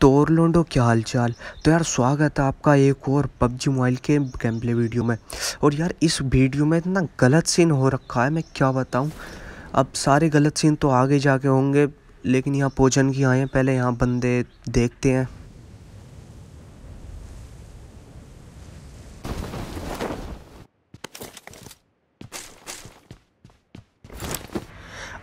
तो और लोंडो, क्या हाल चाल। तो यार स्वागत है आपका एक और पबजी मोबाइल के गेम प्ले वीडियो में। और यार इस वीडियो में इतना गलत सीन हो रखा है, मैं क्या बताऊं। अब सारे गलत सीन तो आगे जाके होंगे, लेकिन यहाँ पोचन की आए हैं, पहले यहाँ बंदे देखते हैं।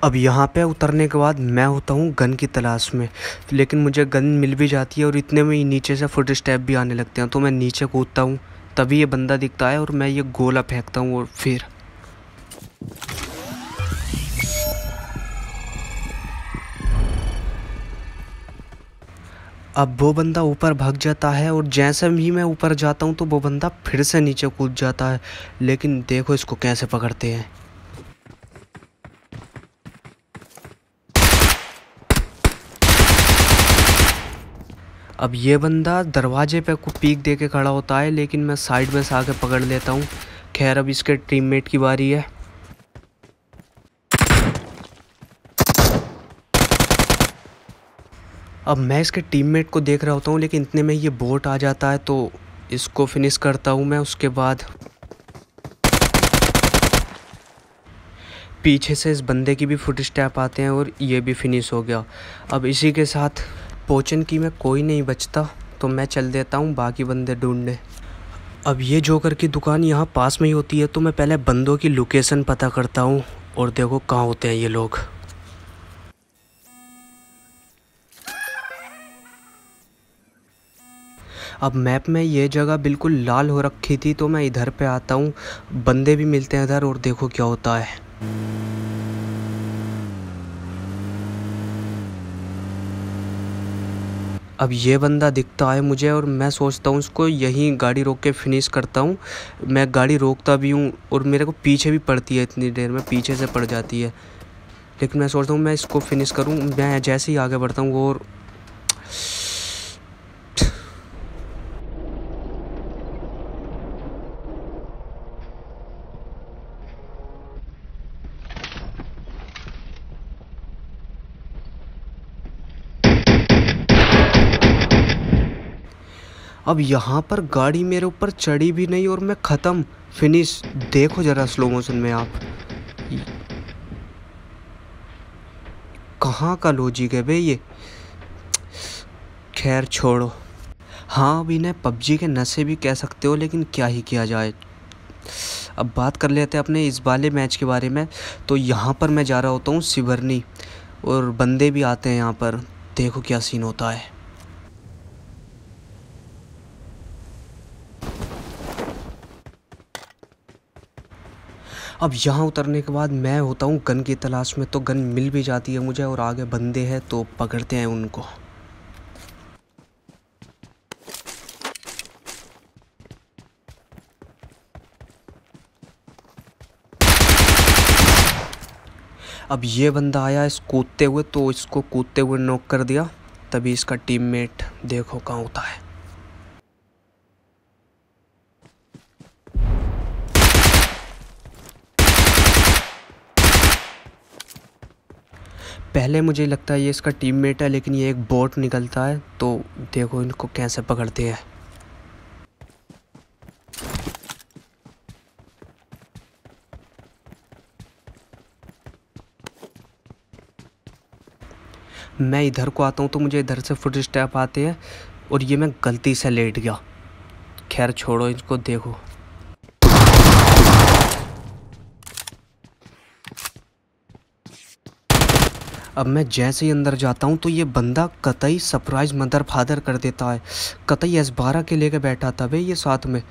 अब यहाँ पे उतरने के बाद मैं होता हूँ गन की तलाश में, लेकिन मुझे गन मिल भी जाती है और इतने में ही नीचे से फुट स्टेप भी आने लगते हैं। तो मैं नीचे कूदता हूँ, तभी ये बंदा दिखता है और मैं ये गोला फेंकता हूँ और फिर अब वो बंदा ऊपर भाग जाता है और जैसे भी मैं ऊपर जाता हूँ तो वो बंदा फिर से नीचे कूद जाता है। लेकिन देखो इसको कैसे पकड़ते हैं। अब ये बंदा दरवाजे पे को पीक दे के खड़ा होता है, लेकिन मैं साइड में से आके पकड़ लेता हूँ। खैर अब इसके टीममेट की बारी है। अब मैं इसके टीममेट को देख रहा होता हूँ, लेकिन इतने में ये बोट आ जाता है तो इसको फिनिश करता हूँ मैं। उसके बाद पीछे से इस बंदे की भी फुट स्टेप आते हैं और ये भी फिनिश हो गया। अब इसी के साथ पोचन की में कोई नहीं बचता, तो मैं चल देता हूँ बाकी बंदे ढूंढने। अब ये जोकर की दुकान यहाँ पास में ही होती है, तो मैं पहले बंदों की लोकेशन पता करता हूँ और देखो कहाँ होते हैं ये लोग। अब मैप में ये जगह बिल्कुल लाल हो रखी थी, तो मैं इधर पे आता हूँ। बंदे भी मिलते हैं इधर और देखो क्या होता है। अब ये बंदा दिखता है मुझे और मैं सोचता हूँ इसको यहीं गाड़ी रोक के फिनिश करता हूँ। मैं गाड़ी रोकता भी हूँ और मेरे को पीछे भी पड़ती है, इतनी देर में पीछे से पड़ जाती है। लेकिन मैं सोचता हूँ मैं इसको फिनिश करूँ। मैं जैसे ही आगे बढ़ता हूँ और अब यहाँ पर गाड़ी मेरे ऊपर चढ़ी भी नहीं और मैं ख़त्म, फिनिश। देखो ज़रा स्लो मोशन में आप, कहाँ का लॉजिक है बे ये। खैर छोड़ो। हाँ अब इन्हें पबजी के नशे भी कह सकते हो, लेकिन क्या ही किया जाए। अब बात कर लेते हैं अपने इस वाले मैच के बारे में। तो यहाँ पर मैं जा रहा होता हूँ सिवरनी और बंदे भी आते हैं यहाँ पर। देखो क्या सीन होता है। अब यहाँ उतरने के बाद मैं होता हूँ गन की तलाश में, तो गन मिल भी जाती है मुझे और आगे बंदे हैं तो पकड़ते हैं उनको। अब ये बंदा आया इस कूदते हुए, तो इसको कूदते हुए नॉक कर दिया। तभी इसका टीममेट देखो कहाँ होता है। पहले मुझे लगता है ये इसका टीममेट है, लेकिन ये एक बॉट निकलता है। तो देखो इनको कैसे पकड़ते हैं। मैं इधर को आता हूँ तो मुझे इधर से फुट स्टेप आते हैं और ये मैं गलती से लेट गया। खैर छोड़ो इसको। देखो अब मैं जैसे ही अंदर जाता हूँ तो ये बंदा कतई सरप्राइज मदर फादर कर देता है। कतई S12 के लेके बैठा था भाई ये साथ में।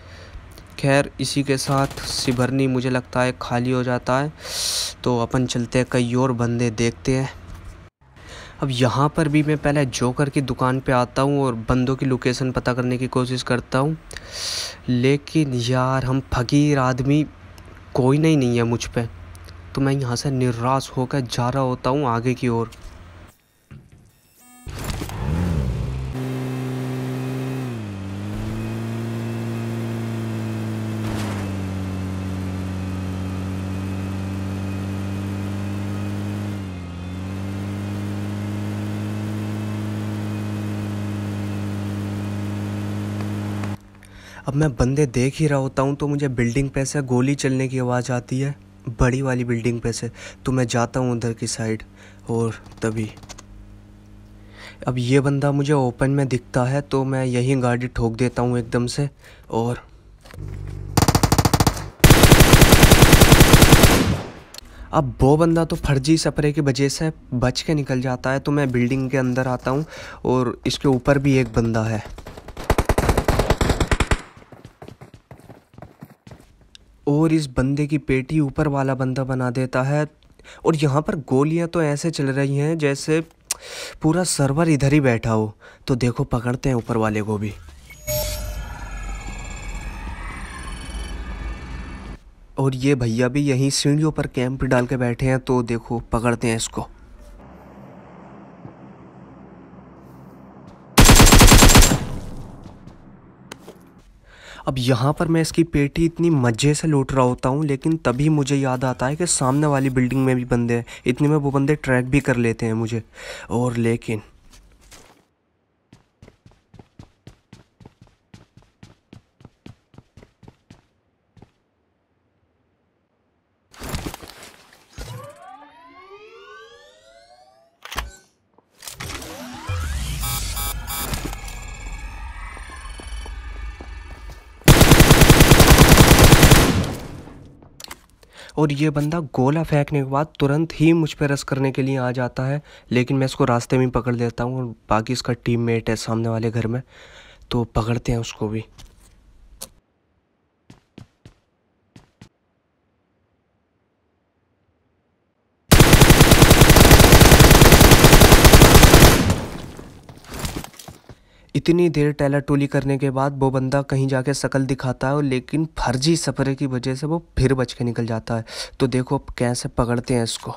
खैर इसी के साथ सिबरनी मुझे लगता है खाली हो जाता है, तो अपन चलते हैं कई और बंदे देखते हैं। अब यहाँ पर भी मैं पहले जोकर की दुकान पे आता हूँ और बंदों की लोकेशन पता करने की कोशिश करता हूँ, लेकिन यार हम फकीर आदमी, कोई नहीं है मुझ पे। तो मैं यहाँ से निराश होकर जा रहा होता हूँ आगे की ओर। अब मैं बंदे देख ही रहा होता हूँ तो मुझे बिल्डिंग पे से गोली चलने की आवाज़ आती है, बड़ी वाली बिल्डिंग पे से। तो मैं जाता हूँ उधर की साइड और तभी अब ये बंदा मुझे ओपन में दिखता है तो मैं यहीं गाड़ी ठोक देता हूँ एकदम से। और अब वो बंदा तो फर्जी स्प्रे की वजह से बच के निकल जाता है। तो मैं बिल्डिंग के अंदर आता हूँ और इसके ऊपर भी एक बंदा है और इस बंदे की पेटी ऊपर वाला बंदा बना देता है। और यहाँ पर गोलियाँ तो ऐसे चल रही हैं जैसे पूरा सर्वर इधर ही बैठा हो। तो देखो पकड़ते हैं ऊपर वाले को भी। और ये भैया भी यहीं सीढ़ियों पर कैंप डाल के बैठे हैं। तो देखो पकड़ते हैं इसको। अब यहाँ पर मैं इसकी पेटी इतनी मज़े से लूट रहा होता हूँ, लेकिन तभी मुझे याद आता है कि सामने वाली बिल्डिंग में भी बंदे हैं। इतने में वो बंदे ट्रैक भी कर लेते हैं मुझे। और लेकिन और ये बंदा गोला फेंकने के बाद तुरंत ही मुझ पे रश करने के लिए आ जाता है, लेकिन मैं इसको रास्ते में ही पकड़ लेता हूँ। और बाकी इसका टीममेट है सामने वाले घर में, तो पकड़ते हैं उसको भी। इतनी देर टैला टोली करने के बाद वो बंदा कहीं जाके शकल दिखाता है, और लेकिन फर्जी सपरे की वजह से वो फिर बच के निकल जाता है। तो देखो अब कैसे पकड़ते हैं इसको।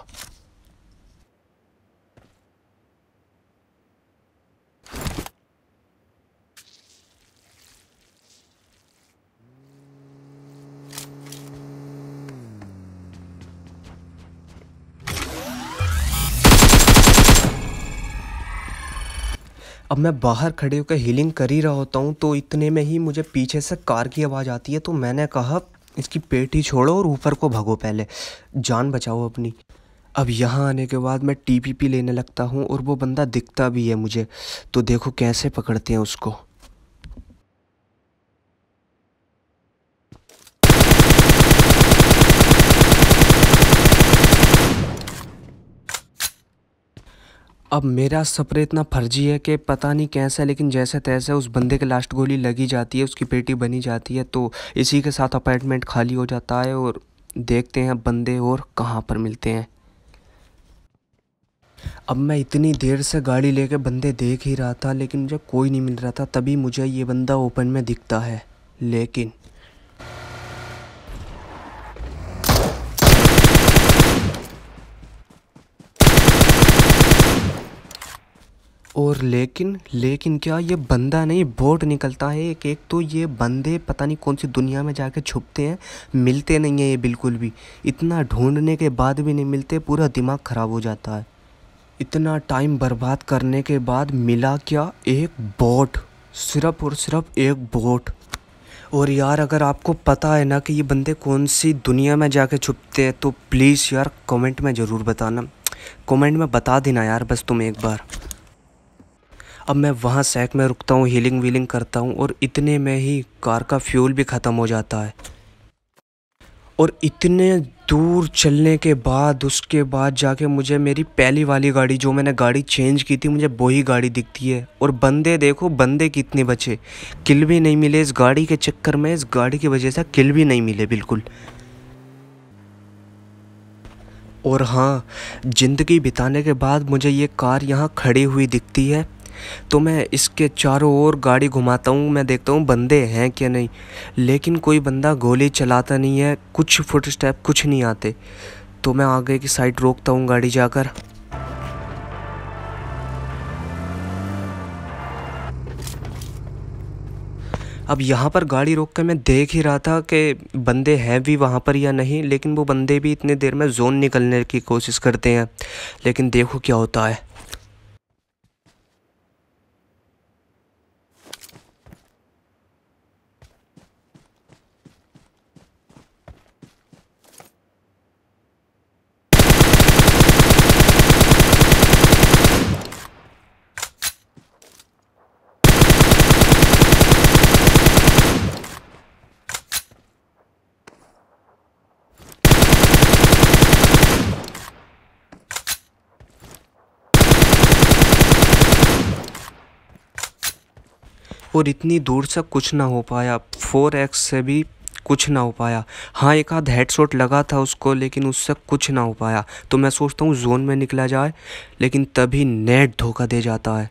अब मैं बाहर खड़े होकर हीलिंग कर ही रहा होता हूँ, तो इतने में ही मुझे पीछे से कार की आवाज़ आती है। तो मैंने कहा इसकी पेटी छोड़ो और ऊपर को भागो, पहले जान बचाओ अपनी। अब यहाँ आने के बाद मैं टीपीपी लेने लगता हूँ और वो बंदा दिखता भी है मुझे। तो देखो कैसे पकड़ते हैं उसको। अब मेरा स्प्रे इतना फर्जी है कि पता नहीं कैसे, लेकिन जैसे तैसे उस बंदे के लास्ट गोली लगी जाती है, उसकी पेटी बनी जाती है। तो इसी के साथ अपार्टमेंट खाली हो जाता है और देखते हैं बंदे और कहाँ पर मिलते हैं। अब मैं इतनी देर से गाड़ी लेके बंदे देख ही रहा था, लेकिन मुझे कोई नहीं मिल रहा था। तभी मुझे ये बंदा ओपन में दिखता है, लेकिन लेकिन क्या ये बंदा नहीं, बोट निकलता है एक एक। तो ये बंदे पता नहीं कौन सी दुनिया में जाके छुपते हैं, मिलते नहीं है ये बिल्कुल भी। इतना ढूंढने के बाद भी नहीं मिलते, पूरा दिमाग ख़राब हो जाता है। इतना टाइम बर्बाद करने के बाद मिला क्या, एक बोट, सिर्फ और सिर्फ एक बोट। और यार अगर आपको पता है ना कि ये बंदे कौन सी दुनिया में जाके छुपते हैं, तो प्लीज़ यार कमेंट में ज़रूर बताना, कमेंट में बता देना यार बस तुम एक बार। अब मैं वहाँ सैक में रुकता हूँ, हीलिंग वीलिंग करता हूँ, और इतने में ही कार का फ्यूल भी ख़त्म हो जाता है। और इतने दूर चलने के बाद उसके बाद जाके मुझे मेरी पहली वाली गाड़ी, जो मैंने गाड़ी चेंज की थी, मुझे वही गाड़ी दिखती है। और बंदे देखो, बंदे कितने बचे, किल भी नहीं मिले इस गाड़ी के चक्कर में। इस गाड़ी की वजह से किल भी नहीं मिले बिल्कुल। और हाँ, ज़िंदगी बिताने के बाद मुझे ये कार यहाँ खड़ी हुई दिखती है। तो मैं इसके चारों ओर गाड़ी घुमाता हूँ, मैं देखता हूँ बंदे हैं क्या नहीं, लेकिन कोई बंदा गोली चलाता नहीं है, कुछ फुटस्टेप कुछ नहीं आते। तो मैं आगे की साइड रोकता हूँ गाड़ी जाकर। अब यहाँ पर गाड़ी रोक कर मैं देख ही रहा था कि बंदे हैं भी वहाँ पर या नहीं, लेकिन वो बंदे भी इतने देर में जोन निकलने की कोशिश करते हैं। लेकिन देखो क्या होता है। और इतनी दूर से कुछ ना हो पाया, 4x से भी कुछ ना हो पाया। हाँ, एक आध हेडशॉट लगा था उसको, लेकिन उससे कुछ ना हो पाया। तो मैं सोचता हूँ जोन में निकला जाए, लेकिन तभी नेट धोखा दे जाता है।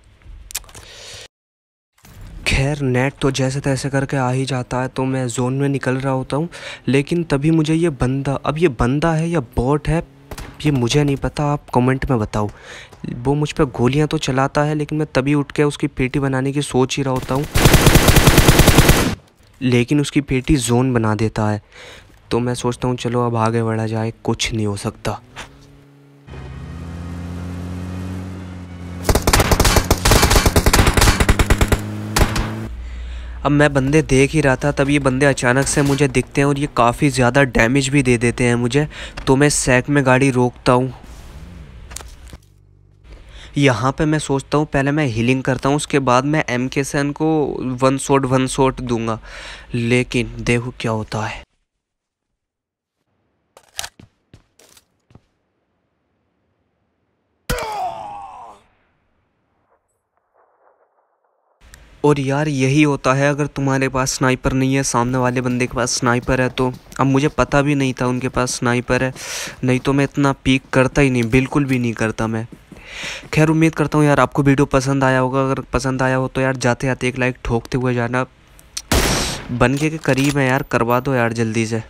खैर नेट तो जैसे तैसे करके आ ही जाता है, तो मैं जोन में निकल रहा होता हूँ। लेकिन तभी मुझे ये बंदा, अब ये बंदा है या बॉट है ये मुझे नहीं पता, आप कमेंट में बताओ। वो मुझ पर गोलियां तो चलाता है, लेकिन मैं तभी उठ के उसकी पेटी बनाने की सोच ही रहा होता हूँ, लेकिन उसकी पेटी जोन बना देता है। तो मैं सोचता हूँ चलो अब आगे बढ़ा जाए, कुछ नहीं हो सकता। अब मैं बंदे देख ही रहा था, तब ये बंदे अचानक से मुझे दिखते हैं और ये काफ़ी ज़्यादा डैमेज भी दे देते हैं मुझे। तो मैं सैक में गाड़ी रोकता हूँ। यहाँ पे मैं सोचता हूँ पहले मैं हीलिंग करता हूँ, उसके बाद मैं MK से इनको वन शॉट दूंगा। लेकिन देखो क्या होता है। और यार यही होता है अगर तुम्हारे पास स्नाइपर नहीं है, सामने वाले बंदे के पास स्नाइपर है तो। अब मुझे पता भी नहीं था उनके पास स्नाइपर है, नहीं तो मैं इतना पीक करता ही नहीं, बिल्कुल भी नहीं करता मैं। खैर उम्मीद करता हूँ यार आपको वीडियो पसंद आया होगा। अगर पसंद आया हो तो यार जाते जाते एक लाइक ठोकते हुए जाना। बनके के करीब है यार, करवा दो यार जल्दी से।